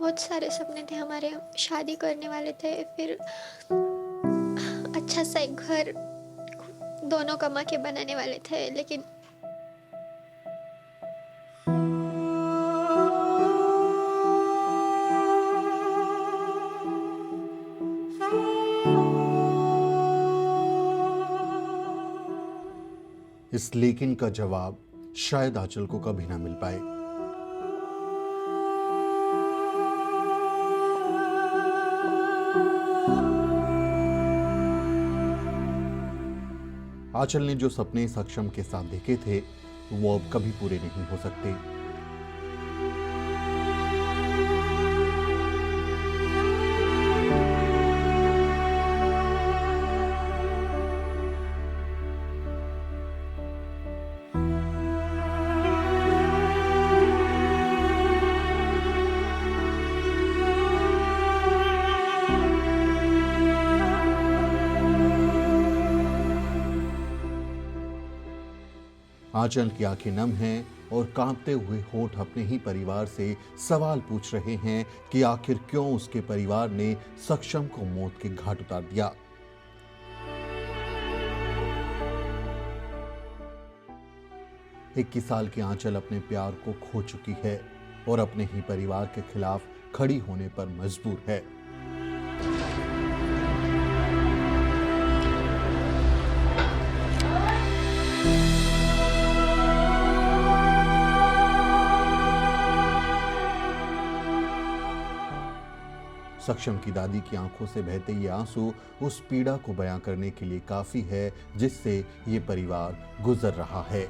बहुत सारे सपने थे हमारे। हम शादी करने वाले थे, फिर अच्छा सा एक घर दोनों कमा के बनाने वाले थे, लेकिन इस लेकिन का जवाब शायद आंचल को कभी ना मिल पाए। आंचल ने जो सपने सक्षम के साथ देखे थे वो अब कभी पूरे नहीं हो सकते। आंचल की आंखें नम हैं और कांपते हुए होंठ अपने ही परिवार से सवाल पूछ रहे हैं कि आखिर क्यों उसके परिवार ने सक्षम को मौत के घाट उतार दिया। 21 साल की आंचल अपने प्यार को खो चुकी है और अपने ही परिवार के खिलाफ खड़ी होने पर मजबूर है। सक्षम की दादी की आंखों से बहते ये आंसू उस पीड़ा को बयां करने के लिए काफी है जिससे ये परिवार गुजर रहा है।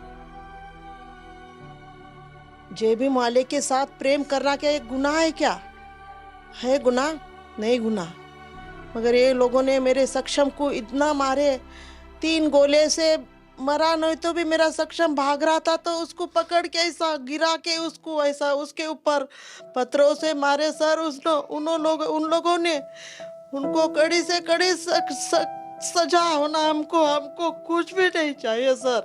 जेबी माले के साथ प्रेम करना क्या एक गुनाह है? क्या है गुनाह? नहीं गुनाह। मगर ये लोगों ने मेरे सक्षम को इतना मारे, 3 गोले से मरा, नहीं तो भी मेरा सक्षम भाग रहा था तो उसको पकड़ के ऐसा गिरा के उसको ऐसा उसके ऊपर पत्थरों से मारे सर। उन लोगों ने उनको कड़ी से कड़ी सजा होना। हमको कुछ भी नहीं चाहिए सर।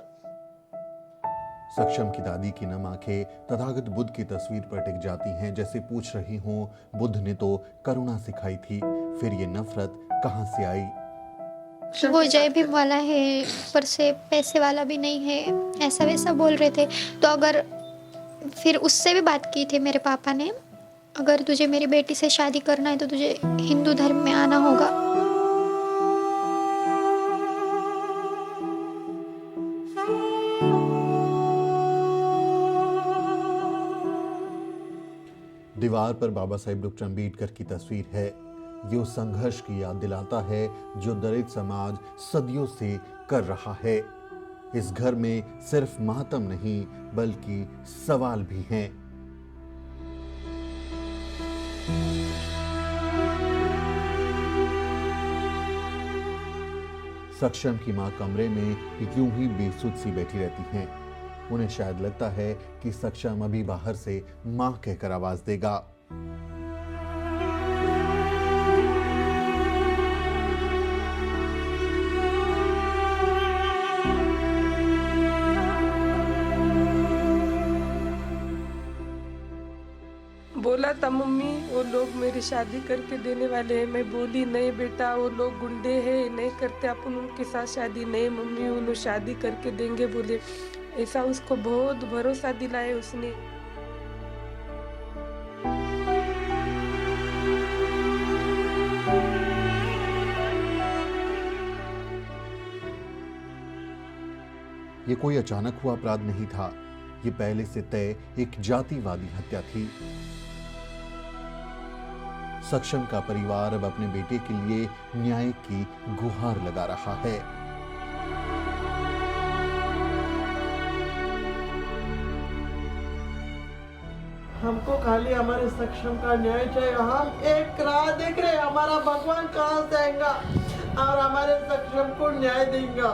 सक्षम की दादी की नम आंखें तथागत बुद्ध की तस्वीर पर टिक जाती हैं, जैसे पूछ रही हों, बुद्ध ने तो करुणा सिखाई थी, फिर ये नफरत कहां से आई? वो जय भीम वाला है, ऊपर से पैसे वाला भी नहीं है, ऐसा वैसा बोल रहे थे। तो अगर फिर उससे भी बात की थी मेरे पापा ने, अगर तुझे मेरी बेटी से शादी करना है तो तुझे हिंदू धर्म में आना होगा। दीवार पर बाबा साहेब डॉक्टर अम्बेडकर की तस्वीर है। ये उस संघर्ष की याद दिलाता है जो दलित समाज सदियों से कर रहा है। इस घर में सिर्फ मातम नहीं बल्कि सवाल भी हैं। सक्षम की मां कमरे में यूं ही बेसुध सी बैठी रहती हैं। उन्हें शायद लगता है कि सक्षम अभी बाहर से मां कहकर आवाज देगा। बोला था मम्मी वो लोग मेरी शादी करके देने वाले हैं। मैं बोली नहीं बेटा, वो लोग गुंडे हैं, नहीं करते अपन उनके साथ शादी। नहीं मम्मी, वो लोग शादी करके देंगे बोले। ऐसा उसको बहुत भरोसा दिलाया उसने। ये कोई अचानक हुआ अपराध नहीं था, ये पहले से तय एक जातिवादी हत्या थी। सक्षम का परिवार अब अपने बेटे के लिए न्याय की गुहार लगा रहा है। हमको खाली हमारे सक्षम का न्याय चाहिए। हम एक राह देख रहे, हमारा भगवान कहाँ से आएगा और हमारे सक्षम को न्याय देगा।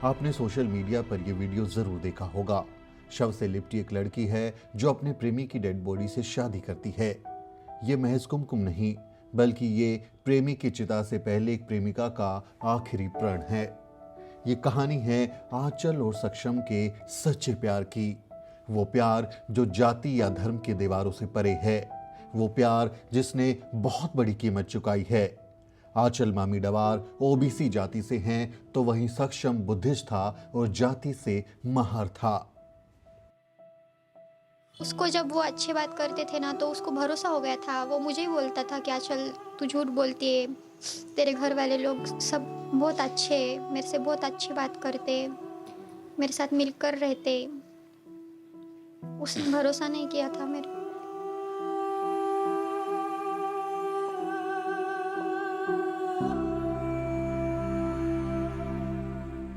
आपने सोशल मीडिया पर यह वीडियो जरूर देखा होगा। शव से लिपटी एक लड़की है जो अपने प्रेमी की डेड बॉडी से शादी करती है। ये महज कुमकुम नहीं बल्कि ये प्रेमी की चिता से पहले एक प्रेमिका का आखिरी प्रण है। ये कहानी है आंचल और सक्षम के सच्चे प्यार की। वो प्यार जो जाति या धर्म की दीवारों से परे है, वो प्यार जिसने बहुत बड़ी कीमत चुकाई है। आंचल मामी डवार ओबीसी जाति से हैं, तो वहीं सक्षम बुद्धिस्ट था और जाति से महार था। उसको जब वो अच्छी बात करते थे ना, तो उसको भरोसा हो गया था। वो मुझे ही बोलता था कि आंचल तू झूठ बोलती है, तेरे घर वाले लोग सब बहुत अच्छे, मेरे से बहुत अच्छी बात करते, मेरे साथ मिलकर रहते। उसने भरोसा नहीं किया था मेरे।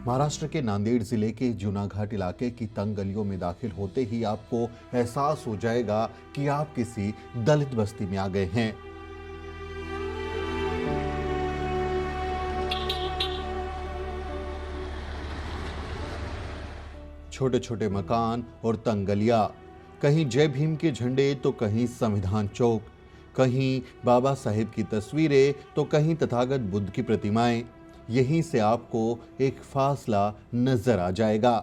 महाराष्ट्र के नांदेड़ जिले के जूनाघाट इलाके की तंग गलियों में दाखिल होते ही आपको एहसास हो जाएगा कि आप किसी दलित बस्ती में आ गए हैं। छोटे छोटे मकान और तंग गलियां, कहीं जय भीम के झंडे तो कहीं संविधान चौक, कहीं बाबा साहेब की तस्वीरें तो कहीं तथागत बुद्ध की प्रतिमाएं। यहीं से आपको एक फासला नजर आ जाएगा।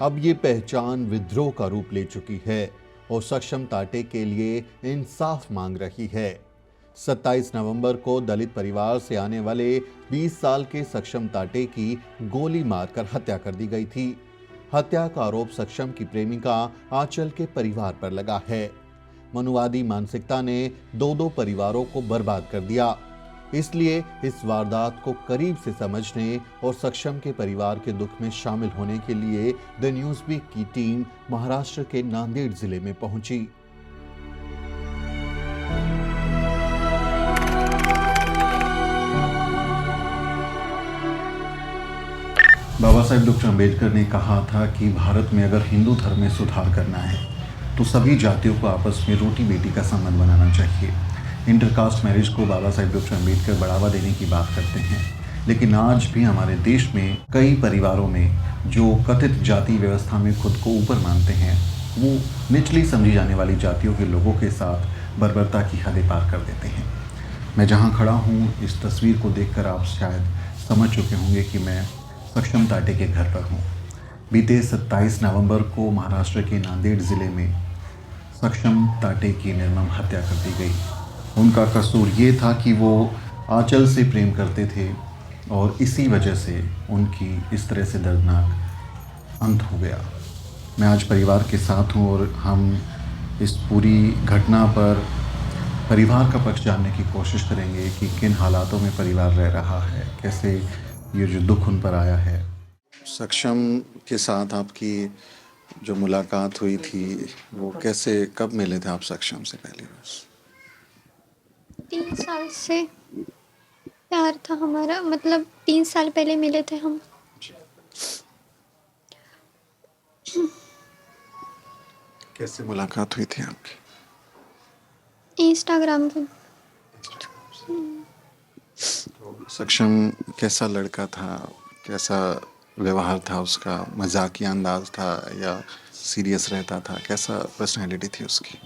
अब ये पहचान विद्रोह का रूप ले चुकी है और सक्षम ताटे के लिए इंसाफ मांग रही है। 27 नवंबर को दलित परिवार से आने वाले 20 साल के सक्षम ताटे की गोली मारकर हत्या कर दी गई थी। हत्या का आरोप सक्षम की प्रेमिका आंचल के परिवार पर लगा है। मनुवादी मानसिकता ने दो परिवारों को बर्बाद कर दिया। इसलिए इस वारदात को करीब से समझने और सक्षम के परिवार के दुख में शामिल होने के लिए द न्यूज़ वीक की टीम महाराष्ट्र के नांदेड़ जिले में पहुंची। बाबा साहेब डॉक्टर अम्बेडकर ने कहा था कि भारत में अगर हिंदू धर्म में सुधार करना है तो सभी जातियों को आपस में रोटी बेटी का संबंध बनाना चाहिए। इंटरकास्ट मैरिज को बाबा साहेब डॉक्टर अम्बेडकर बढ़ावा देने की बात करते हैं, लेकिन आज भी हमारे देश में कई परिवारों में जो कथित जाति व्यवस्था में खुद को ऊपर मानते हैं, वो निचली समझी जाने वाली जातियों के लोगों के साथ बर्बरता की हदें पार कर देते हैं। मैं जहाँ खड़ा हूँ, इस तस्वीर को देखकर आप शायद समझ चुके होंगे कि मैं सक्षम ताटे के घर पर हूँ। बीते 27 नवंबर को महाराष्ट्र के नांदेड़ जिले में सक्षम ताटे की निर्मम हत्या कर दी गई। उनका कसूर ये था कि वो आंचल से प्रेम करते थे और इसी वजह से उनकी इस तरह से दर्दनाक अंत हो गया। मैं आज परिवार के साथ हूँ और हम इस पूरी घटना पर परिवार का पक्ष जानने की कोशिश करेंगे कि किन हालातों में परिवार रह रहा है, कैसे ये जो दुख उन पर आया है। सक्षम के साथ आपकी जो मुलाकात हुई थी वो कैसे, कब मिले थे आप सक्षम से पहली बार? 3 साल से प्यार था हमारा, मतलब 3 साल पहले मिले थे हम। कैसे मुलाकात हुई थी आपकी? इंस्टाग्राम पे। सक्षम कैसा लड़का था, कैसा व्यवहार था उसका, मजाकिया अंदाज था या सीरियस रहता था, कैसा पर्सनैलिटी थी उसकी?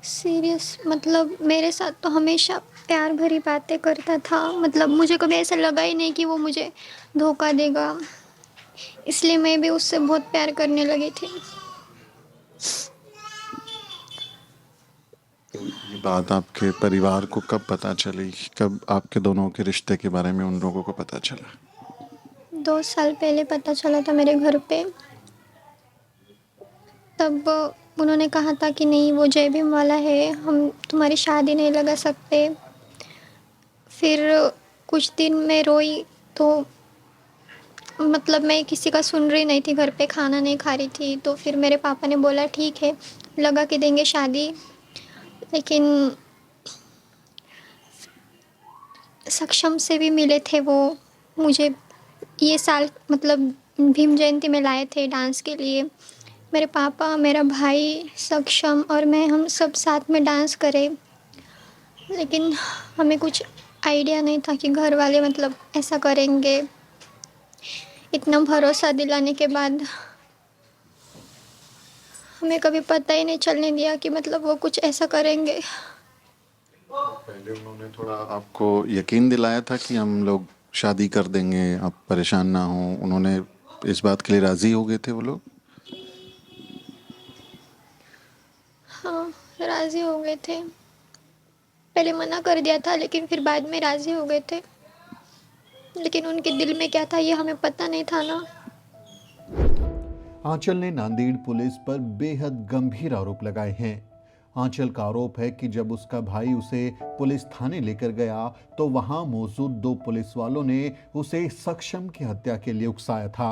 सीरियस, मतलब मेरे साथ तो हमेशा प्यार भरी बातें करता था। मतलब मुझे कभी ऐसा लगा ही नहीं कि वो मुझे धोखा देगा, इसलिए मैं भी उससे बहुत प्यार करने लगी थी। ये बात आपके परिवार को कब पता चली, कब आपके दोनों के रिश्ते के बारे में उन लोगों को पता चला? 2 साल पहले पता चला था मेरे घर पे। तब उन्होंने कहा था कि नहीं, वो जय भीम वाला है, हम तुम्हारी शादी नहीं लगा सकते। फिर कुछ दिन मैं रोई, तो मतलब मैं किसी का सुन रही नहीं थी, घर पे खाना नहीं खा रही थी। तो फिर मेरे पापा ने बोला ठीक है, लगा के देंगे शादी। लेकिन सक्षम से भी मिले थे वो, मुझे ये साल मतलब भीम जयंती में लाए थे डांस के लिए। मेरे पापा, मेरा भाई, सक्षम और मैं, हम सब साथ में डांस करें। लेकिन हमें कुछ आइडिया नहीं था कि घर वाले मतलब ऐसा करेंगे। इतना भरोसा दिलाने के बाद हमें कभी पता ही नहीं चलने दिया कि मतलब वो कुछ ऐसा करेंगे। पहले उन्होंने थोड़ा आपको यकीन दिलाया था कि हम लोग शादी कर देंगे, आप परेशान ना हो, उन्होंने इस बात के लिए राजी हो गए थे वो लोग? हाँ, राज़ी हो गए थे। पहले मना कर दिया था लेकिन फिर बाद में राज़ी हो गए थे। लेकिन उनके दिल में क्या था ये हमें पता नहीं था ना। आंचल ने नांदेड़ पुलिस पर बेहद गंभीर आरोप लगाए हैं। आंचल का आरोप है कि जब उसका भाई उसे पुलिस थाने लेकर गया तो वहां मौजूद 2 पुलिस वालों ने उसे सक्षम की हत्या के लिए उकसाया था।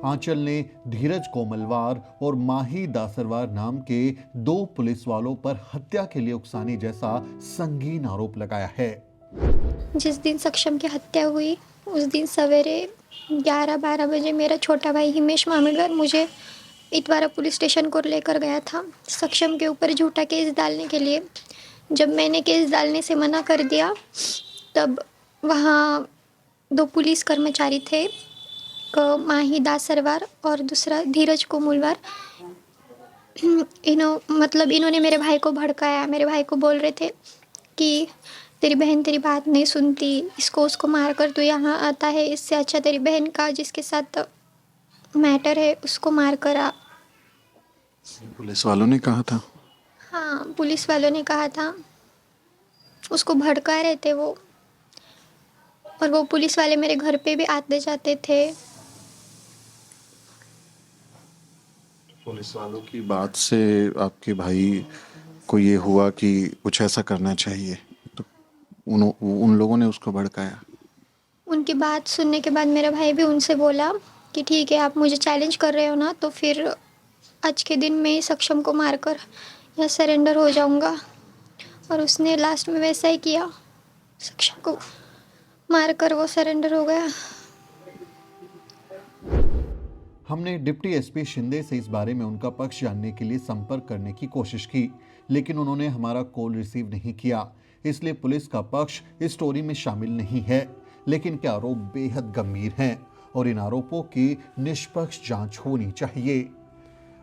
आंचल ने धीरज कोमलवार और माही दासरवार नाम के 2 पुलिस वालों पर हत्या के लिए उकसाने जैसा संगीन आरोप लगाया है। जिस दिन सक्षम की हत्या हुई उस दिन सवेरे 11-12 बजे मेरा छोटा भाई हिमेश मामिडवार मुझे इतवारा पुलिस स्टेशन को लेकर गया था सक्षम के ऊपर झूठा केस डालने के लिए। जब मैंने केस डालने से मना कर दिया तब वहाँ 2 पुलिस कर्मचारी थे, माही दासरवार और दूसरा धीरज कोमलवार। इन्होंने मेरे भाई को भड़काया। मेरे भाई को बोल रहे थे कि तेरी बहन तेरी बात नहीं सुनती, इसको उसको मार कर तू यहाँ आता है, इससे अच्छा तेरी बहन का जिसके साथ मैटर है उसको मार कर आ। पुलिस वालों ने कहा था? हाँ, पुलिस वालों ने कहा था, उसको भड़का रहे थे वो। और वो पुलिस वाले मेरे घर पे भी आते जाते थे। पुलिस वालों की बात से आपके भाई को ये हुआ कि कुछ ऐसा करना चाहिए, तो उन लोगों ने उसको भड़काया? उनकी बात सुनने के बाद मेरा भाई भी उनसे बोला कि ठीक है आप मुझे चैलेंज कर रहे हो ना, तो फिर आज के दिन मैं ही सक्षम को मारकर या सरेंडर हो जाऊंगा। और उसने लास्ट में वैसा ही किया, सक्षम को मारकर वो सरेंडर हो गया। हमने डिप्टी एसपी शिंदे से इस बारे में उनका पक्ष जानने के लिए संपर्क करने की कोशिश की, लेकिन उन्होंने हमारा कॉल रिसीव नहीं किया। इसलिए पुलिस का पक्ष इस स्टोरी में शामिल नहीं है। लेकिन क्या आरोप बेहद गंभीर हैं और इन आरोपों की निष्पक्ष जांच होनी चाहिए।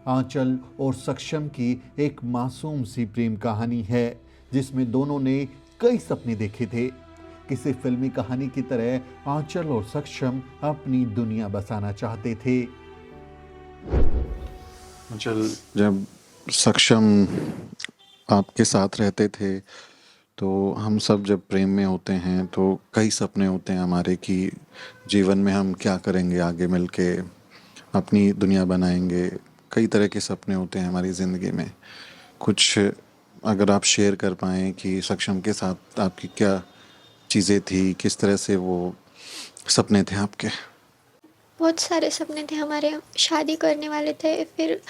आंचल और सक्षम की एक मासूम सी प्रेम कहानी है जिसमें दोनों ने कई सपने देखे थे। किसी फिल्मी कहानी की तरह आंचल और सक्षम अपनी दुनिया बसाना चाहते थे। चल, जब सक्षम आपके साथ रहते थे तो हम सब जब प्रेम में होते हैं तो कई सपने होते हैं हमारे कि जीवन में हम क्या करेंगे, आगे मिलके अपनी दुनिया बनाएंगे। कई तरह के सपने होते हैं हमारी ज़िंदगी में। कुछ अगर आप शेयर कर पाएँ कि सक्षम के साथ आपकी क्या चीज़ें थी, किस तरह से वो सपने थे आपके? बहुत सारे सपने थे हमारे। शादी करने वाले थे, फिर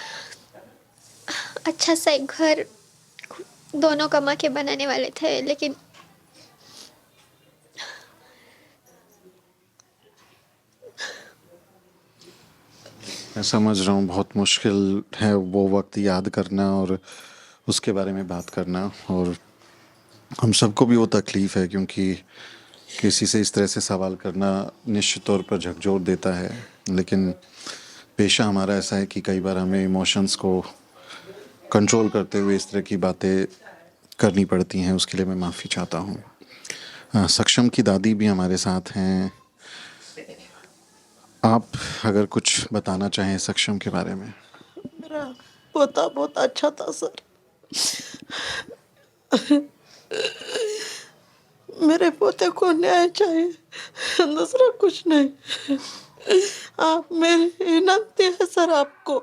अच्छा सा एक घर दोनों कमा के बनाने वाले थे, लेकिन मैं समझ रहा हूँ बहुत मुश्किल है वो वक्त याद करना और उसके बारे में बात करना, और हम सबको भी वो तकलीफ़ है क्योंकि किसी से इस तरह से सवाल करना निश्चित तौर पर झकझोर देता है। लेकिन पेशा हमारा ऐसा है कि कई बार हमें इमोशंस को कंट्रोल करते हुए इस तरह की बातें करनी पड़ती हैं। उसके लिए मैं माफ़ी चाहता हूँ। सक्षम की दादी भी हमारे साथ हैं। आप अगर कुछ बताना चाहें सक्षम के बारे में। मेरा पोता बहुत अच्छा था सर। मेरे पोते को न्याय चाहिए, दूसरा कुछ नहीं। आप मेरी विनती है सर आपको,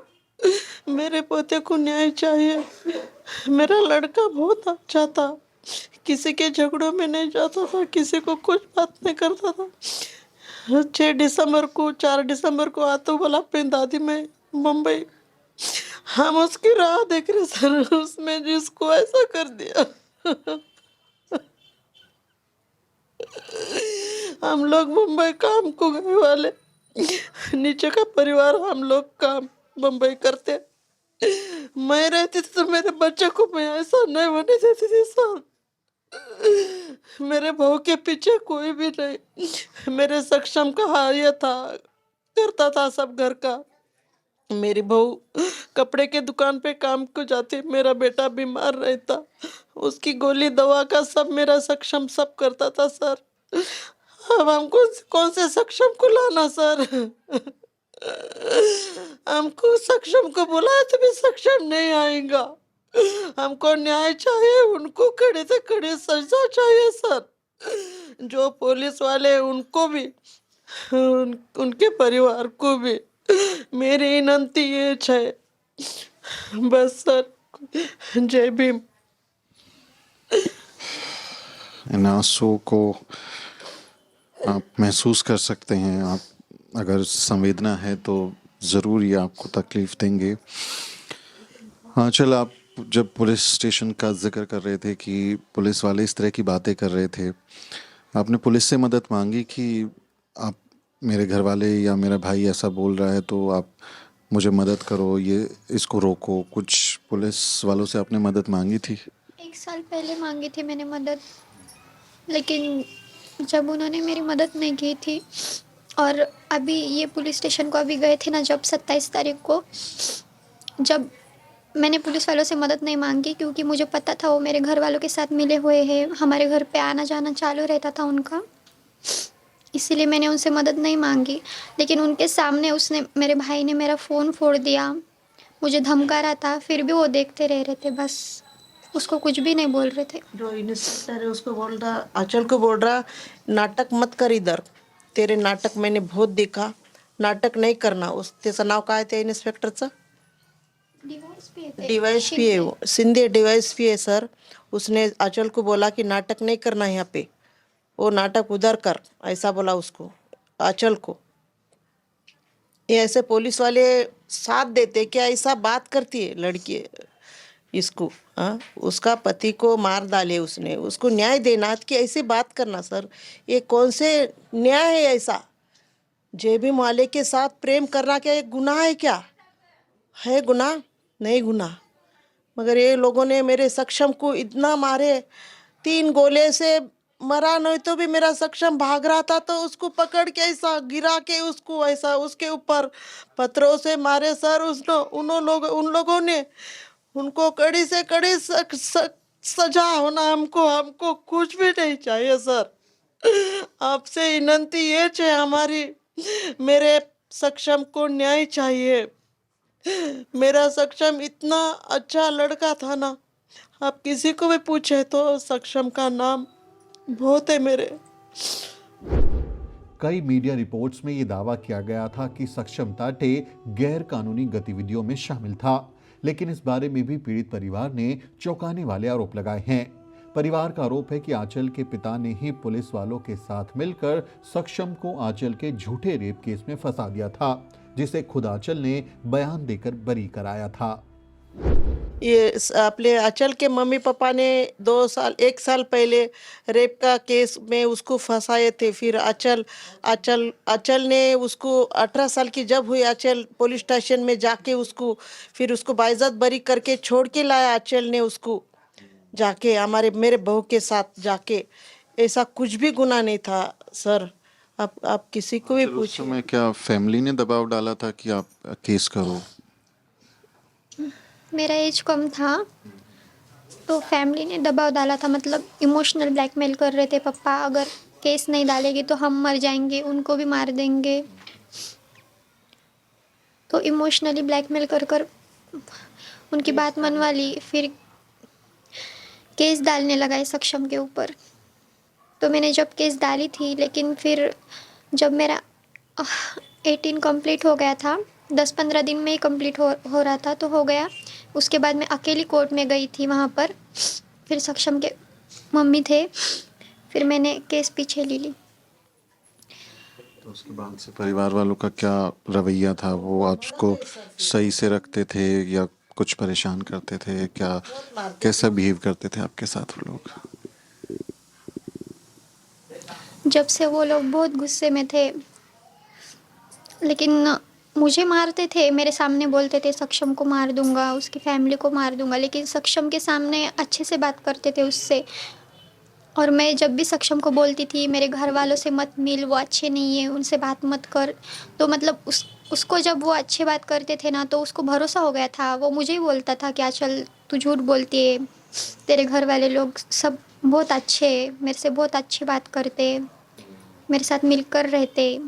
मेरे पोते को न्याय चाहिए। मेरा लड़का बहुत अच्छा था, किसी के झगड़ों में नहीं जाता था, किसी को कुछ बात नहीं करता था। 4 दिसंबर को आतो बोला अपनी दादी में मुंबई। हम उसकी राह देख रहे सर, उसमें जिसको ऐसा कर दिया। हम लोग मुंबई काम को गए वाले, नीचे का परिवार हम लोग काम मुंबई करते। मैं रहती थी तो मेरे बच्चे को मैं ऐसा नहीं होने देती थी सर। मेरे बहू के पीछे कोई भी नहीं। मेरे सक्षम का हाल ये था, करता था सब घर का। मेरी बहू कपड़े के दुकान पे काम को जाती, मेरा बेटा बीमार रहता, उसकी गोली दवा का सब मेरा सक्षम सब करता था सर। अब हमको कौन से सक्षम को लाना सर? हमको सक्षम को बुलाए तो भी सक्षम नहीं आएगा। हमको न्याय चाहिए, उनको कड़े से कड़े सजा चाहिए सर। जो पुलिस वाले हैं, उनको भी उनके परिवार को भी मेरी विनती ये है बस सर। जय भीम। इन आंसुओं को आप महसूस कर सकते हैं। आप अगर संवेदना है तो ज़रूर ये आपको तकलीफ़ देंगे। हाँ, चल, आप जब पुलिस स्टेशन का जिक्र कर रहे थे कि पुलिस वाले इस तरह की बातें कर रहे थे, आपने पुलिस से मदद मांगी कि आप, मेरे घर वाले या मेरा भाई ऐसा बोल रहा है तो आप मुझे मदद करो, ये इसको रोको, कुछ पुलिस वालों से आपने मदद मांगी थी? 1 साल पहले मांगी थी मैंने मदद, लेकिन जब उन्होंने मेरी मदद नहीं की थी, और अभी ये पुलिस स्टेशन को अभी गए थे ना जब 27 तारीख को, जब मैंने पुलिस वालों से मदद नहीं मांगी क्योंकि मुझे पता था वो मेरे घर वालों के साथ मिले हुए हैं, हमारे घर पे आना जाना चालू रहता था उनका, इसीलिए मैंने उनसे मदद नहीं मांगी। लेकिन उनके सामने उसने, मेरे भाई ने मेरा फ़ोन फोड़ दिया, मुझे धमका रहा था, फिर भी वो देखते रह रहे थे, बस उसको कुछ भी नहीं बोल रहे थे। जो इंस्पेक्टर है उसको बोल रहा, आंचल को बोल रहा, नाटक मत कर इधर, तेरे नाटक मैंने बहुत देखा, नाटक नहीं करना। उस त्याचं नाव काय ते इंस्पेक्टरचं? डीवाईएसपी है वो, सिंधे डीवाईएसपी है सर। उसने आंचल को बोला कि नाटक नहीं करना यहाँ पे, वो नाटक उधर कर, ऐसा बोला उसको, आंचल को। ये ऐसे पुलिस वाले साथ देते क्या? ऐसा बात करती है लड़की इसको। हाँ, उसका पति को मार डाले उसने, उसको न्याय देना कि ऐसे बात करना सर, ये कौन से न्याय है ऐसा? जय भीम वाले के साथ प्रेम करना क्या एक गुनाह है क्या? है गुनाह? नहीं गुनाह। मगर ये लोगों ने मेरे सक्षम को इतना मारे, 3 गोले से मरा, नहीं तो भी मेरा सक्षम भाग रहा था तो उसको पकड़ के ऐसा गिरा के उसको ऐसा उसके ऊपर पत्थरों से मारे सर। उन लोगों ने उनको कड़ी से कड़ी सजा होना। हमको कुछ भी नहीं चाहिए सर। आपसे विनती ये है हमारी, मेरे सक्षम को न्याय चाहिए। मेरा सक्षम इतना अच्छा लड़का था ना, आप किसी को भी पूछे तो सक्षम का नाम बहुत है मेरे। कई मीडिया रिपोर्ट्स में ये दावा किया गया था कि सक्षम टाटे गैर कानूनी गतिविधियों में शामिल था, लेकिन इस बारे में भी पीड़ित परिवार ने चौंकाने वाले आरोप लगाए हैं। परिवार का आरोप है कि आंचल के पिता ने ही पुलिस वालों के साथ मिलकर सक्षम को आंचल के झूठे रेप केस में फंसा दिया था, जिसे खुद आंचल ने बयान देकर बरी कराया था। ये अपने आंचल के मम्मी पापा ने 1 साल पहले रेप का केस में उसको फंसाए थे। फिर आंचल ने उसको 18 साल की जब हुई, आंचल पुलिस स्टेशन में जाके उसको बाइज्जत बरी करके छोड़ के लाया। आंचल ने उसको जाके मेरे बहू के साथ जाके, ऐसा कुछ भी गुनाह नहीं था सर। आप किसी को भी उस पूछिए। समय क्या फैमिली ने दबाव डाला था कि आप केस करो? मेरा एज कम था तो फैमिली ने दबाव डाला था, मतलब इमोशनल ब्लैकमेल कर रहे थे। पापा अगर केस नहीं डालेगी तो हम मर जाएंगे, उनको भी मार देंगे। तो इमोशनली ब्लैकमेल कर उनकी बात मनवा ली, फिर केस डालने लगा इस सक्षम के ऊपर। तो मैंने जब केस डाली थी, लेकिन फिर जब मेरा 18 कंप्लीट हो गया था, 10-15 दिन में ही कंप्लीट हो रहा था, तो हो गया। उसके बाद मैं अकेली कोर्ट में गई थी वहाँ पर, फिर सक्षम के मम्मी थे, फिर मैंने केस पीछे ले ली। तो उसके बाद से परिवार वालों का क्या रवैया था? वो आपको सही से रखते थे या कुछ परेशान करते थे? क्या कैसा बिहेव करते थे आपके साथ वो लोग? जब से वो लोग बहुत गुस्से में थे, लेकिन मुझे मारते थे, मेरे सामने बोलते थे सक्षम को मार दूंगा, उसकी फैमिली को मार दूंगा, लेकिन सक्षम के सामने अच्छे से बात करते थे उससे। और मैं जब भी सक्षम को बोलती थी मेरे घर वालों से मत मिल, वो अच्छे नहीं है, उनसे बात मत कर, तो मतलब उसको जब वो अच्छी बात करते थे ना तो उसको भरोसा हो गया था। वो मुझे ही बोलता था कि आंचल तू झूठ बोलती है, तेरे घर वाले लोग सब बहुत अच्छे हैं, मेरे से बहुत अच्छी बात करते, मेरे साथ मिलकर रहते।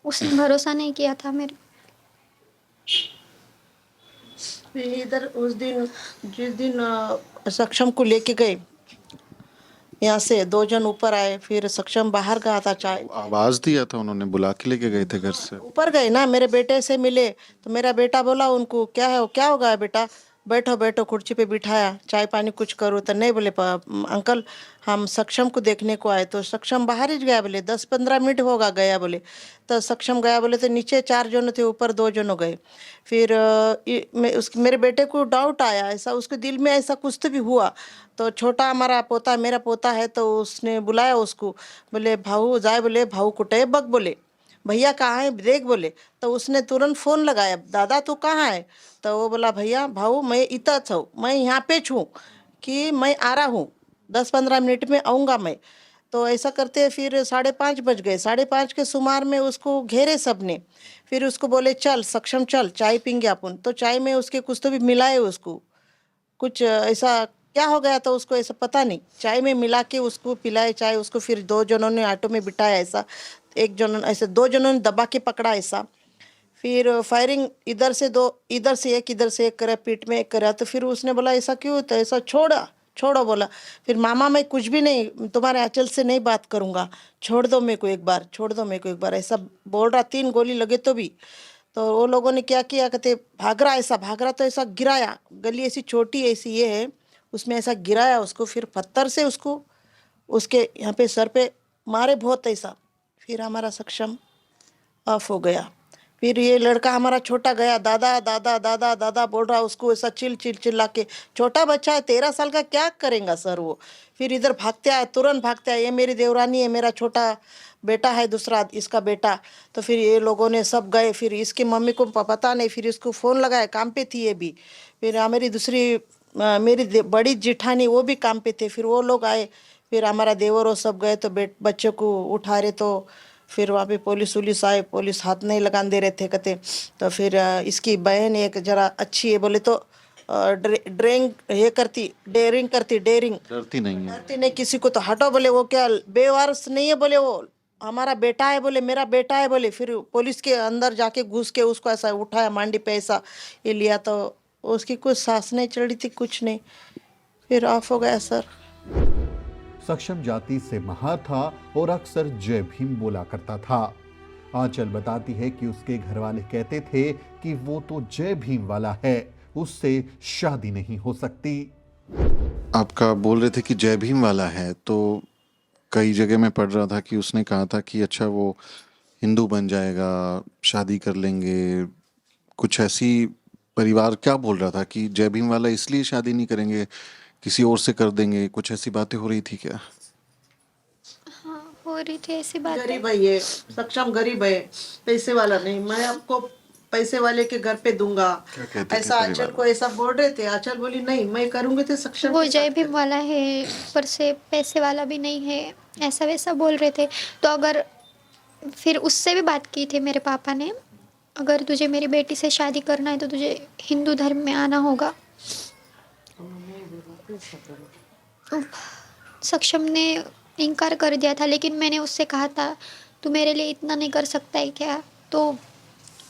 उसने भरोसा नहीं किया था मेरे। फिर इधर उस दिन जिस दिन सक्षम को लेके गए, यहाँ से 2 जन ऊपर आए, फिर सक्षम बाहर गया था चाय आवाज दिया था उन्होंने, बुला के लेके गए थे घर से? ऊपर गए ना, मेरे बेटे से मिले तो मेरा बेटा बोला उनको क्या है, क्या हो गया बेटा, बैठो बैठो, कुर्सी पे बिठाया, चाय पानी कुछ करो तो नहीं बोले अंकल हम सक्षम को देखने को आए। तो सक्षम बाहर ही गया, बोले 10-15 मिनट होगा गया बोले। तो सक्षम गया बोले तो नीचे 4 जन थे, ऊपर 2 जन गए। फिर मेरे बेटे को डाउट आया, ऐसा उसके दिल में ऐसा कुछ तो भी हुआ। तो छोटा हमारा पोता, मेरा पोता है, तो उसने बुलाया उसको, बोले भाऊ जाए, बोले भाऊ कुटे बग, बोले भैया कहाँ है देख, बोले। तो उसने तुरंत फ़ोन लगाया, दादा तू कहाँ है? तो वो बोला भैया भाऊ मैं इतना छूँ, मैं यहाँ पे छूँ कि मैं आ रहा हूँ, 10-15 मिनट में आऊँगा मैं। तो ऐसा करते फिर 5:30 बज गए। 5:30 के सुमार में उसको घेरे सबने। फिर उसको बोले चल सक्षम चल चाय पीएंगे अपन। तो चाय में उसके कुछ तो भी मिलाए उसको, कुछ ऐसा क्या हो गया था उसको ऐसा पता नहीं, चाय में मिला के उसको पिलाए चाय उसको। फिर 2 जनों ने ऑटो में बिठाया ऐसा, एक जन ऐसे 2 जनों ने दबा के पकड़ा ऐसा। फिर फायरिंग इधर से 2, इधर से एक करा, पीठ में एक करा। तो फिर उसने बोला ऐसा क्यों होता है, ऐसा छोड़ा छोड़ो बोला। फिर मामा मैं कुछ भी नहीं, तुम्हारे आंचल से नहीं बात करूँगा, छोड़ दो मेरे को एक बार, छोड़ दो मेरे को एक बार, ऐसा बोल रहा। 3 गोली लगे तो भी। तो वो लोगों ने क्या किया, कहते भाग रहा तो ऐसा गिराया, गली ऐसी छोटी ऐसी ये है, उसमें ऐसा गिराया उसको। फिर पत्थर से उसको उसके यहाँ पे सर पे मारे बहुत ऐसा। फिर हमारा सक्षम ऑफ हो गया। फिर ये लड़का हमारा छोटा गया, दादा दादा दादा दादा बोल रहा, उसको ऐसा चिल्ला के। छोटा बच्चा है 13 साल का, क्या करेगा सर वो। फिर इधर भागते आए, तुरंत भागते आए, ये मेरी देवरानी है, मेरा छोटा बेटा है दूसरा इसका बेटा। तो फिर ये लोगों ने सब गए। फिर इसकी मम्मी को पता नहीं, फिर इसको फ़ोन लगाया, काम पे थी ये भी। फिर मेरी दूसरी मेरी बड़ी जिठानी वो भी काम पे थे, फिर वो लोग आए। फिर हमारा देवर वो सब गए, तो बच्चे को उठा रहे। तो फिर वहाँ पे पुलिस आए, पुलिस हाथ नहीं लगाने दे रहे थे कहते। तो फिर इसकी बहन एक जरा अच्छी है, बोले तो डेयरिंग डरती नहीं है? डरती नहीं किसी को, तो हटो बोले, वो क्या बेवारस नहीं है बोले, वो हमारा बेटा है बोले, मेरा बेटा है बोले। फिर पुलिस के अंदर जाके घुस के उसको ऐसा उठाया, मांडी पे ऐसा ये लिया। तो उसकी कुछ सांस नहीं चल रही थी, कुछ नहीं, फिर ऑफ हो गया सर। सक्षम जाति से महार था और अक्सर जय भीम बोला करता था। आंचल बताती है कि उसके घर वाले कहते थे कि वो तो जय भीम वाला है, उससे शादी नहीं हो सकती। आपका बोल रहे थे कि जय भीम वाला है, तो कई जगह मैं पढ़ रहा था कि उसने कहा था कि अच्छा वो हिंदू बन जाएगा, शादी कर लेंगे, कुछ ऐसी परिवार क्या बोल रहा था कि जय भीम वाला इसलिए शादी नहीं करेंगे, किसी और से कर देंगे, कुछ ऐसी बातें हो रही थी क्या? हाँ हो रही थी ऐसी बात। गरीब है ये, सक्षम गरीब है, पैसे वाला नहीं। मैं आपको पैसे वाले के घर पे दूंगा, क्या कहते थे ऐसा आंचल परिवार? को ऐसा बोल रहे थे। आंचल बोली नहीं मैं करूंगी तो सक्षम वो के जय साथ भीम वाला है, पर से पैसे वाला भी नहीं है, ऐसा वैसा बोल रहे थे। तो अगर फिर उससे भी बात की थी मेरे पापा ने, अगर तुझे मेरी बेटी से शादी करना है तो तुझे हिंदू धर्म में आना होगा। सक्षम ने इनकार कर दिया था, लेकिन मैंने उससे कहा था तू मेरे लिए इतना नहीं कर सकता है क्या। तो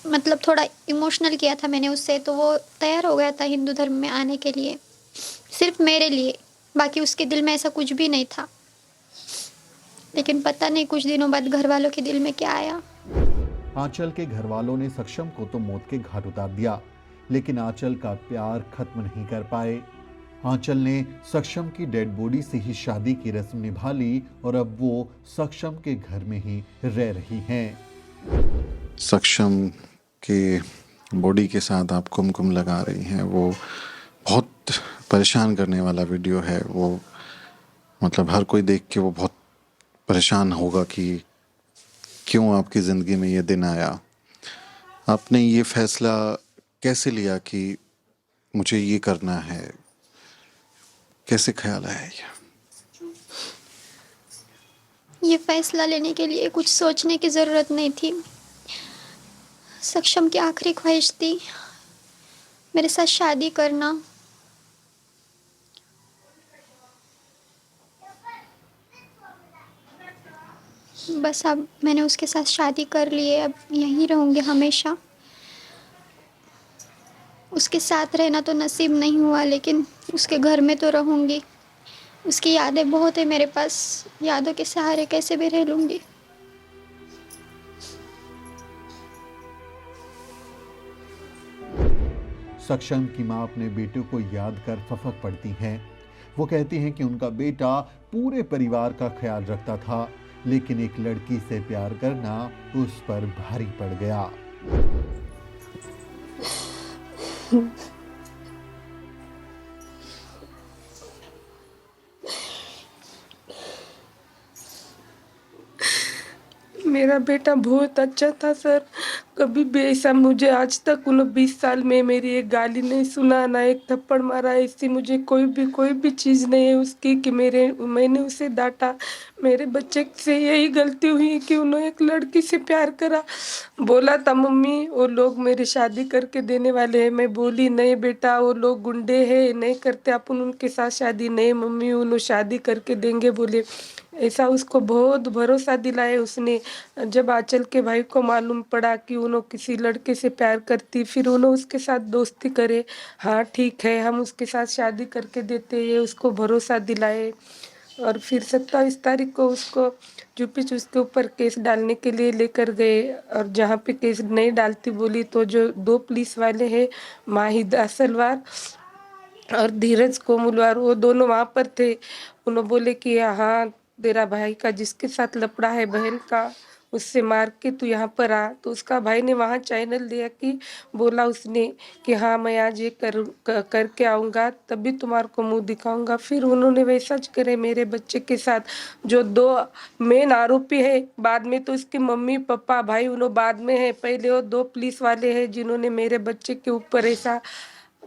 मतलब थोड़ा इमोशनल किया था मैंने उससे, तो वो तैयार हो गया था हिंदू धर्म में आने के लिए, सिर्फ मेरे लिए। बाकी उसके दिल में ऐसा कुछ भी नहीं था। लेकिन पता नहीं कुछ दिनों बाद घर वालों के दिल में क्या आया। आंचल के घर वालों ने सक्षम को तो मौत के घाट उतार दिया, लेकिन आंचल का प्यार खत्म नहीं कर पाए। आंचल ने सक्षम की डेड बॉडी से ही शादी की रस्म निभा ली और अब वो सक्षम के घर में ही रह रही हैं। सक्षम के बॉडी के साथ आप कुमकुम लगा रही हैं, वो बहुत परेशान करने वाला वीडियो है। वो मतलब हर कोई देख के वो बहुत परेशान होगा कि क्यों आपकी ज़िंदगी में ये दिन आया। आपने ये फैसला कैसे लिया कि मुझे ये करना है, कैसे ख्याल आया ये फैसला लेने के लिए कुछ सोचने की ज़रूरत नहीं थी। सक्षम की आखिरी ख्वाहिश थी मेरे साथ शादी करना। बस अब मैंने उसके साथ शादी कर ली है, अब यहीं रहूँगी हमेशा। उसके साथ रहना तो नसीब नहीं हुआ, लेकिन उसके घर में तो रहूँगी। उसकी यादें बहुत है मेरे पास, यादों के सहारे कैसे भी रह लूँगी। सक्षम की मां अपने बेटे को याद कर फफक पड़ती हैं। वो कहती हैं कि उनका बेटा पूरे परिवार का ख्याल रखता था, लेकिन एक लड़की से प्यार करना उस पर भारी पड़ गया। मेरा बेटा बहुत अच्छा था सर। कभी भी ऐसा मुझे आज तक उन 20 साल में मेरी एक गाली नहीं सुना, ना एक थप्पड़ मारा। इससे मुझे कोई भी चीज़ नहीं है उसकी कि मैंने उसे डांटा। मेरे बच्चे से यही गलती हुई कि उन्होंने एक लड़की से प्यार करा। बोला था मम्मी वो लोग मेरी शादी करके देने वाले हैं। मैं बोली नहीं बेटा, वो लोग गुंडे हैं, नहीं करते अपन उनके साथ शादी। नहीं मम्मी, उन्होंने शादी करके देंगे बोले। ऐसा उसको बहुत भरोसा दिलाया उसने। जब आंचल के भाई को मालूम पड़ा कि उन्होंने किसी लड़के से प्यार करती, फिर उन्होंने उसके साथ दोस्ती करे। हाँ ठीक है, हम उसके साथ शादी करके देते, ये उसको भरोसा दिलाए। और फिर 27 तारीख को उसको चुपीच उसके ऊपर केस डालने के लिए लेकर गए। और जहाँ पे केस नहीं डालती बोली तो जो 2 पुलिस वाले हैं, माहिद असलवार और धीरज कोमुलवार, वो दोनों वहाँ पर थे। उन्होंने बोले कि हाँ तेरा भाई का जिसके साथ लपड़ा है बहन का, उससे मार के तू यहाँ पर आ। तो उसका भाई ने वहाँ चैनल दिया कि बोला उसने कि हाँ मैं आज ये करके आऊँगा, तभी तुम्हारे को मुंह दिखाऊंगा। फिर उन्होंने वैसा ज करे मेरे बच्चे के साथ। जो 2 मेन आरोपी है, बाद में तो उसके मम्मी पापा भाई उन्होंने बाद में है, पहले वो 2 पुलिस वाले हैं जिन्होंने मेरे बच्चे के ऊपर ऐसा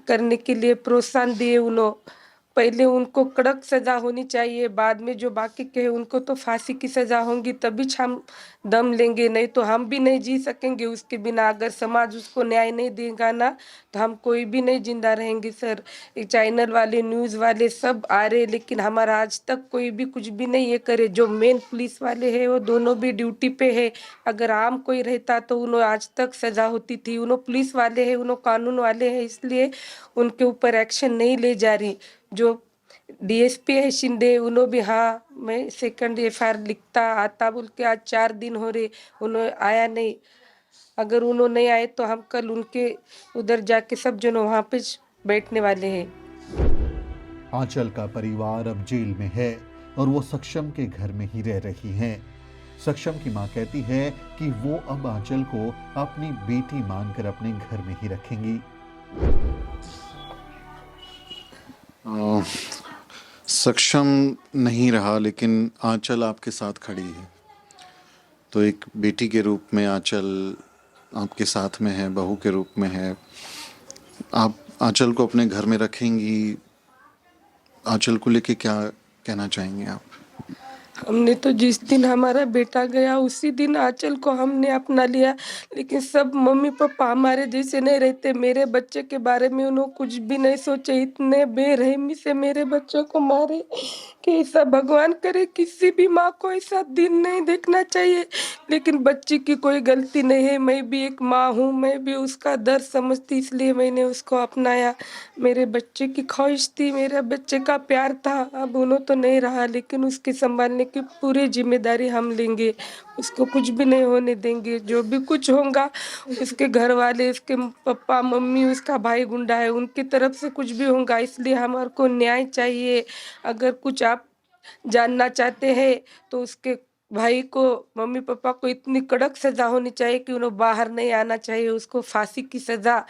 करने के लिए प्रोत्साहन दिए। उन्होंने पहले उनको कड़क सजा होनी चाहिए, बाद में जो बाकी के हैं उनको तो फांसी की सजा होगी, तभी हम दम लेंगे। नहीं तो हम भी नहीं जी सकेंगे उसके बिना। अगर समाज उसको न्याय नहीं देगा ना, तो हम कोई भी नहीं जिंदा रहेंगे सर। ये चैनल वाले न्यूज़ वाले सब आ रहे, लेकिन हमारा आज तक कोई भी कुछ भी नहीं ये करे। जो मेन पुलिस वाले हैं वो दोनों भी ड्यूटी पे है। अगर आम कोई रहता तो उन्हें आज तक सजा होती थी। उन्हें पुलिस वाले हैं, उन्हें कानून वाले हैं, इसलिए उनके ऊपर एक्शन नहीं ले जा रही। जो डीएसपी है शिंदे, उन्होंने भी हाँ मैं सेकंड एफआईआर लिखता आता बोल के आज 4 दिन हो रहे, उन्होंने आया नहीं। अगर उन्होंने नहीं आए तो हम कल उनके उधर जाके सब जन वहाँ पे बैठने वाले हैं। आंचल का परिवार अब जेल में है और वो सक्षम के घर में ही रह रही हैं। सक्षम की मां कहती है कि वो अब आंचल को अपनी बेटी मानकर अपने घर में ही रखेंगी। सक्षम नहीं रहा, लेकिन आंचल आपके साथ खड़ी है। तो एक बेटी के रूप में आंचल आपके साथ में है, बहू के रूप में है। आप आंचल को अपने घर में रखेंगी। आंचल को लेके क्या कहना चाहेंगे आप? हमने तो जिस दिन हमारा बेटा गया उसी दिन आंचल को हमने अपना लिया, लेकिन सब मम्मी पापा हमारे जैसे नहीं रहते। मेरे बच्चे के बारे में उन्होंने कुछ भी नहीं सोचे। इतने बेरहमी से मेरे बच्चे को मारे कि ऐसा भगवान करे किसी भी माँ को ऐसा दिन नहीं देखना चाहिए। लेकिन बच्ची की कोई गलती नहीं है। मैं भी एक माँ हूँ, मैं भी उसका दर्द समझती, इसलिए मैंने उसको अपनाया। मेरे बच्चे की ख्वाहिश थी, मेरे बच्चे का प्यार था। अब उन्होंने तो नहीं रहा, लेकिन उसके संभालने की पूरी जिम्मेदारी हम लेंगे। उसको कुछ भी नहीं होने देंगे। जो भी कुछ होगा उसके घर वाले, उसके पापा मम्मी, उसका भाई गुंडा है, उनकी तरफ से कुछ भी होगा। इसलिए हमारे को न्याय चाहिए। अगर कुछ आप जानना चाहते हैं तो उसके भाई को, मम्मी पापा को इतनी कड़क सजा होनी चाहिए कि उन्हें बाहर नहीं आना चाहिए। उसको फांसी की सजा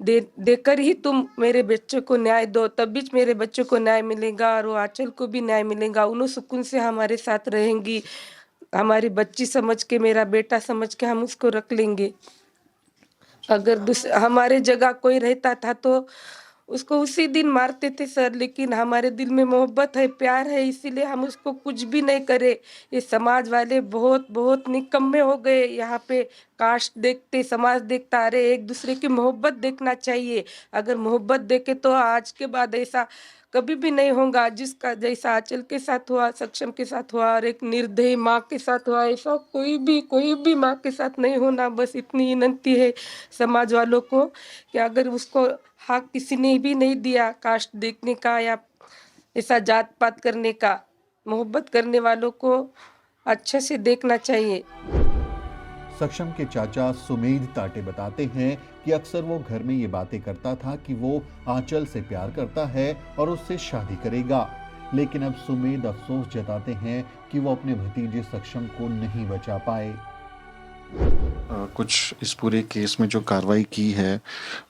देकर ही तुम मेरे बच्चे को न्याय दो, तभी मेरे बच्चे को न्याय मिलेगा और वो आंचल को भी न्याय मिलेगा। उन्हें सुकून से हमारे साथ रहेंगी। हमारी बच्ची समझ के, मेरा बेटा समझ के हम उसको रख लेंगे। अगर हमारे जगह कोई रहता था तो उसको उसी दिन मारते थे सर, लेकिन हमारे दिल में मोहब्बत है, प्यार है, इसीलिए हम उसको कुछ भी नहीं करे। ये समाज वाले बहुत बहुत निकम्मे हो गए। यहाँ पे कास्ट देखते, समाज देखता, अरे एक दूसरे की मोहब्बत देखना चाहिए। अगर मोहब्बत देखे तो आज के बाद ऐसा कभी भी नहीं होगा। जिसका जैसा आंचल के साथ हुआ, सक्षम के साथ हुआ और एक निर्दयी माँ के साथ हुआ, ऐसा कोई भी माँ के साथ नहीं होना। बस इतनी विनती है समाज वालों को कि अगर उसको हक किसी ने भी नहीं दिया कास्ट देखने का या ऐसा जात पात करने का, मोहब्बत करने वालों को अच्छे से देखना चाहिए। सक्षम के चाचा सुमेध ताटे बताते हैं कि अक्सर वो घर में ये बातें करता था कि वो आंचल से प्यार करता है और उससे शादी करेगा, लेकिन अब सुमेध अफसोस जताते हैं कि वो अपने भतीजे सक्षम को नहीं बचा पाए। कुछ इस पूरे केस में जो कार्रवाई की है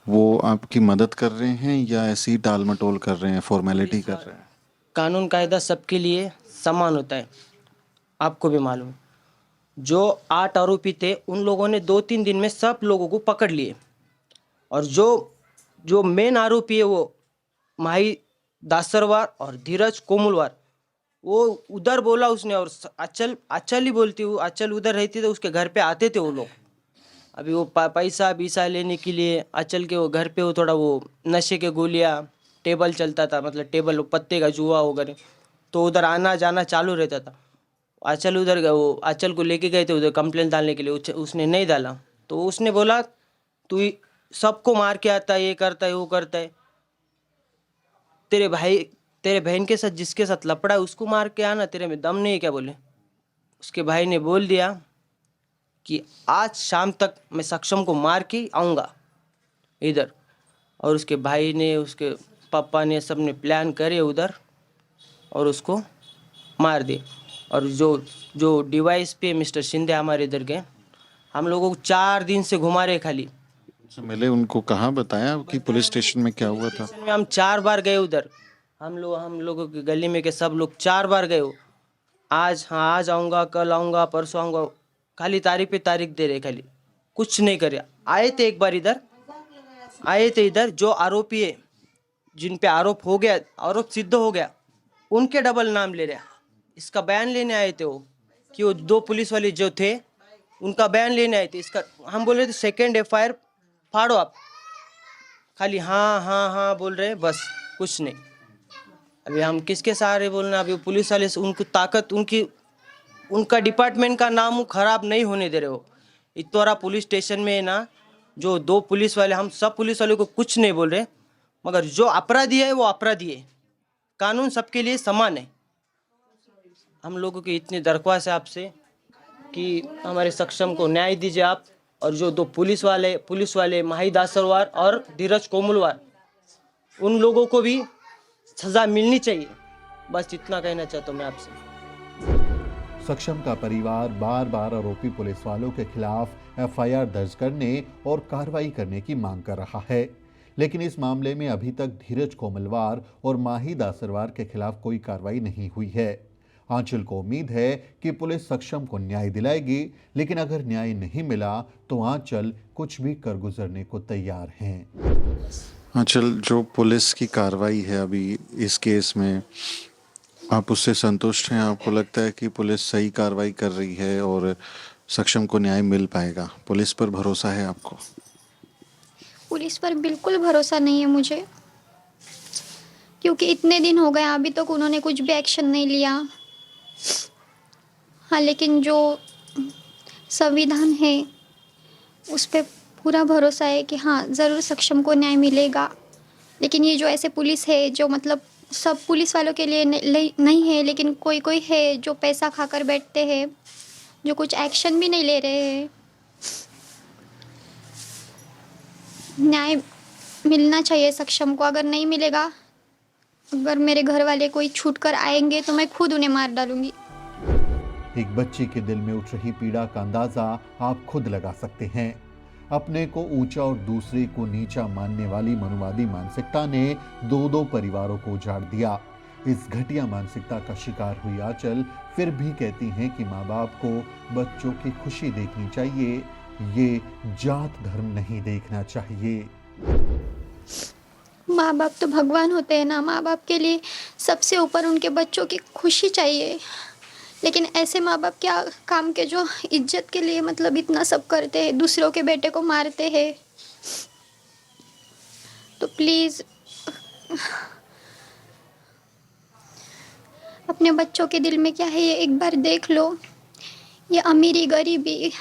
वो आपकी मदद कर रहे हैं या ऐसी टाल मटोल कर रहे हैं, फॉर्मेलिटी कर रहे हैं? कानून कायदा सबके लिए समान होता है, आपको भी मालूम है। जो 8 आरोपी थे उन लोगों ने 2-3 दिन में सब लोगों को पकड़ लिए, और जो मेन आरोपी है वो माही दासरवार और धीरज कोमुलवार, वो उधर बोला उसने, और अचल ही बोलती, वो अचल उधर रहती तो उसके घर पे आते थे वो लोग। अभी वो पैसा लेने के लिए अचल के वो घर पे वो थोड़ा वो नशे के गोलियां, टेबल चलता था, मतलब टेबल पत्ते का जुआ वगैरह, तो उधर आना जाना चालू रहता था। अचल उधर वो अचल को लेके गए थे उधर कंप्लेंट डालने के लिए, उसने नहीं डाला, तो उसने बोला तू सबको मार के आता है, ये करता है वो करता है, तेरे बहन के साथ जिसके साथ लपड़ा है उसको मार के आना, तेरे में दम नहीं है क्या बोले। उसके भाई ने बोल दिया कि आज शाम तक मैं सक्षम को मार के आऊँगा इधर, और उसके भाई ने, उसके पापा ने, सब ने प्लान करे उधर और उसको मार दिए। और जो डिवाइस पे मिस्टर शिंदे हमारे इधर गए, हम लोगों को 4 दिन से घुमा रहे खाली। मिले उनको कहाँ बताया कि पुलिस स्टेशन में क्या हुआ था? में हम 4 बार गए उधर, हम लोगों की गली में के सब लोग 4 बार गए हो। आज आऊँगा, कल आऊँगा, परसों आऊँगा, खाली तारीख पे तारीख दे रहे, खाली कुछ नहीं करे। आए थे एक बार इधर, जो आरोपी है जिन पे आरोप हो गया, आरोप सिद्ध हो गया, उनके डबल नाम ले रहे। इसका बयान लेने आए थे वो, कि वो 2 पुलिस वाले जो थे उनका बयान लेने आए थे। इसका हम बोल रहे थे सेकेंड FIR फाड़ो आप, खाली हाँ बोल रहे, बस कुछ नहीं। अभी हम किसके सहारे बोलना? अभी पुलिस वाले से उनको ताकत, उनका डिपार्टमेंट का नाम खराब नहीं होने दे रहे हो। इतवारा पुलिस स्टेशन में ना, जो 2 पुलिस वाले, हम सब पुलिस वालों को कुछ नहीं बोल रहे, मगर जो अपराधी है वो अपराधी है, कानून सबके लिए समान है। हम लोगों की इतनी दरख्वास्त है आपसे कि हमारे सक्षम को न्याय दीजिए आप, और जो 2 पुलिस वाले माही दासरवार और धीरज कोमुलवार, उन लोगों को भी सजा मिलनी चाहिए। बस इतना कहना चाहता हूँ मैं आपसे। सक्षम का परिवार बार बार आरोपी पुलिस वालों के खिलाफ FIR दर्ज करने और कार्रवाई करने की मांग कर रहा है, लेकिन इस मामले में अभी तक धीरज कोमलवार और माही दासरवार के खिलाफ कोई कार्रवाई नहीं हुई है। आंचल को उम्मीद है कि पुलिस सक्षम को न्याय दिलाएगी, लेकिन अगर न्याय नहीं मिला तो आंचल कुछ भी कर गुजरने को तैयार हैं। आंचल, जो पुलिस की कार्रवाई है अभी इस केस में, आप उससे संतुष्ट हैं? आपको लगता है कि पुलिस सही कार्रवाई कर रही है और सक्षम को न्याय मिल पाएगा? पुलिस पर भरोसा है आपको? पुलिस पर बिल्कुल भरोसा नहीं है मुझे, क्योंकि इतने दिन हो गए अभी तक उन्होंने कुछ भी एक्शन नहीं लिया। हाँ, लेकिन जो संविधान है उस पर पूरा भरोसा है कि हाँ ज़रूर सक्षम को न्याय मिलेगा। लेकिन ये जो ऐसे पुलिस है, जो मतलब सब पुलिस वालों के लिए नहीं है, लेकिन कोई है जो पैसा खाकर बैठते हैं, जो कुछ एक्शन भी नहीं ले रहे हैं। न्याय मिलना चाहिए सक्षम को। अगर नहीं मिलेगा, अगर मेरे घर वाले कोई छूट कर आएंगे तो मैं खुद उन्हें मार डालूंगी। एक बच्चे के दिल में उठ रही पीड़ा का अंदाजा आप खुद लगा सकते हैं। अपने को ऊंचा और दूसरे को नीचा मानने वाली मनुवादी मानसिकता ने 2 परिवारों को उजाड़ दिया। इस घटिया मानसिकता का शिकार हुई आंचल फिर भी कहती हैं कि माँ बाप को बच्चों की खुशी देखनी चाहिए, ये जात धर्म नहीं देखना चाहिए। माँ बाप तो भगवान होते हैं ना, माँ बाप के लिए सबसे ऊपर उनके बच्चों की खुशी चाहिए। लेकिन ऐसे माँ बाप क्या काम के जो इज्जत के लिए मतलब इतना सब करते हैं, दूसरों के बेटे को मारते हैं। तो प्लीज़ अपने बच्चों के दिल में क्या है ये एक बार देख लो। ये अमीरी गरीबी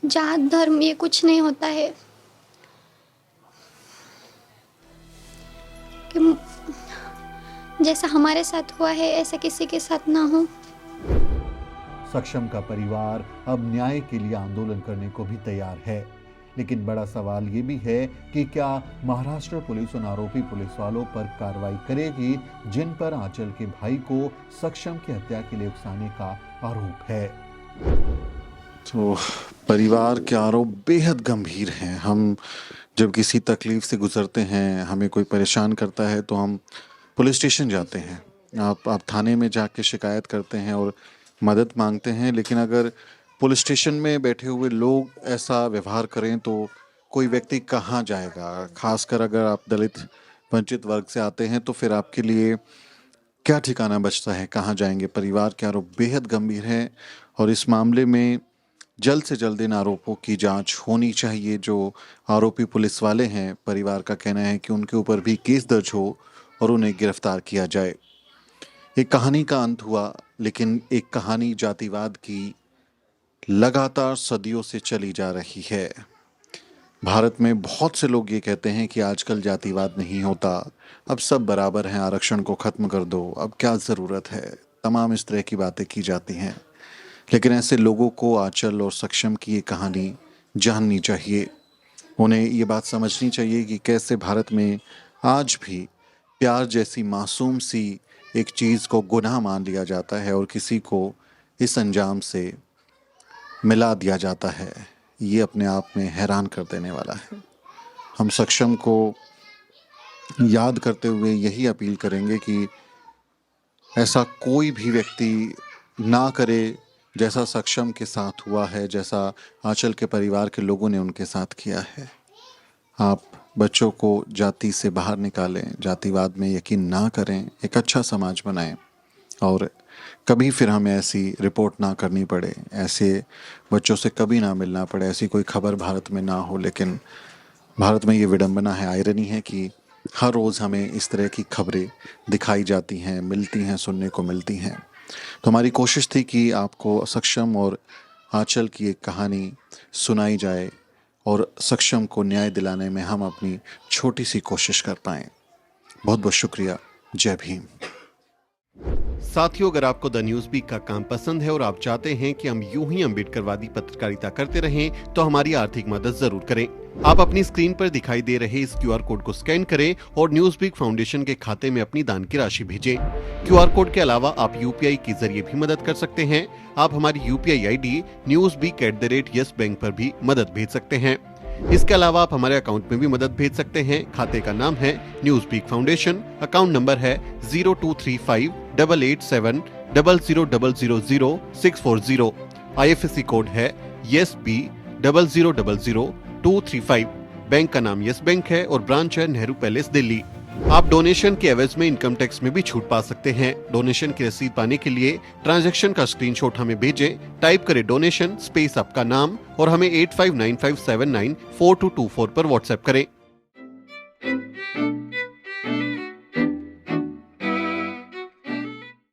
जात धर्म ये कुछ नहीं होता है कि जैसा हमारे साथ हुआ है ऐसा किसी के साथ ना हो। सक्षम का परिवार अब न्याय के लिए आंदोलन करने को भी तैयार है, लेकिन बड़ा सवाल ये भी है कि क्या महाराष्ट्र पुलिस उन आरोपी पुलिस वालों पर कार्रवाई करेगी जिन पर आंचल के भाई को सक्षम की हत्या के लिए उकसाने का आरोप है। तो परिवार के आरोप बेहद गंभीर हैं। हम जब किसी तकलीफ से गुजरते हैं, हमें कोई परेशान करता है, तो हम पुलिस स्टेशन जाते हैं, आप थाने में जाके शिकायत करते हैं और मदद मांगते हैं। लेकिन अगर पुलिस स्टेशन में बैठे हुए लोग ऐसा व्यवहार करें तो कोई व्यक्ति कहाँ जाएगा? खासकर अगर आप दलित वंचित वर्ग से आते हैं तो फिर आपके लिए क्या ठिकाना बचता है, कहाँ जाएंगे? परिवार के आरोप बेहद गंभीर हैं और इस मामले में जल्द से जल्द इन आरोपों की जांच होनी चाहिए। जो आरोपी पुलिस वाले हैं, परिवार का कहना है कि उनके ऊपर भी केस दर्ज हो और उन्हें गिरफ्तार किया जाए। एक कहानी का अंत हुआ, लेकिन एक कहानी जातिवाद की लगातार सदियों से चली जा रही है। भारत में बहुत से लोग ये कहते हैं कि आजकल जातिवाद नहीं होता, अब सब बराबर हैं, आरक्षण को ख़त्म कर दो, अब क्या ज़रूरत है, तमाम इस तरह की बातें की जाती हैं। लेकिन ऐसे लोगों को आंचल और सक्षम की ये कहानी जाननी चाहिए। उन्हें ये बात समझनी चाहिए कि कैसे भारत में आज भी प्यार जैसी मासूम सी एक चीज़ को गुनाह मान लिया जाता है और किसी को इस अंजाम से मिला दिया जाता है। ये अपने आप में हैरान कर देने वाला है। हम सक्षम को याद करते हुए यही अपील करेंगे कि ऐसा कोई भी व्यक्ति ना करे जैसा सक्षम के साथ हुआ है, जैसा आंचल के परिवार के लोगों ने उनके साथ किया है। आप बच्चों को जाति से बाहर निकालें, जातिवाद में यकीन ना करें, एक अच्छा समाज बनाएं और कभी फिर हमें ऐसी रिपोर्ट ना करनी पड़े, ऐसे बच्चों से कभी ना मिलना पड़े, ऐसी कोई खबर भारत में ना हो। लेकिन भारत में ये विडंबना है, आयरनी है कि हर रोज़ हमें इस तरह की खबरें दिखाई जाती हैं, मिलती हैं, सुनने को मिलती हैं। तो हमारी कोशिश थी कि आपको सक्षम और आंचल की एक कहानी सुनाई जाए और सक्षम को न्याय दिलाने में हम अपनी छोटी सी कोशिश कर पाएँ। बहुत बहुत शुक्रिया। जय भीम। साथियों, अगर आपको द न्यूज़ वीक का काम पसंद है और आप चाहते हैं कि हम यूं ही अम्बेडकरवादी पत्रकारिता करते रहें, तो हमारी आर्थिक मदद जरूर करें। आप अपनी स्क्रीन पर दिखाई दे रहे इस QR कोड को स्कैन करें और न्यूज़ वीक फाउंडेशन के खाते में अपनी दान की राशि भेजें। QR कोड के अलावा आप UPI के जरिए भी मदद कर सकते हैं। आप हमारी UPI ID newsweek@YesBank पर भी मदद भेज सकते हैं। इसके अलावा आप हमारे अकाउंट में भी मदद भेज सकते हैं। खाते का नाम है news week foundation, account number है 02358800000640। IFSC कोड है YesB000235। बैंक का नाम यस बैंक है और ब्रांच है नेहरू पैलेस, दिल्ली। आप डोनेशन के एवज में इनकम टैक्स में भी छूट पा सकते हैं। डोनेशन की रसीद पाने के लिए ट्रांजैक्शन का स्क्रीनशॉट हमें भेजें। टाइप करें डोनेशन स्पेस आपका नाम और हमें 8595794224 पर व्हाट्सएप करें।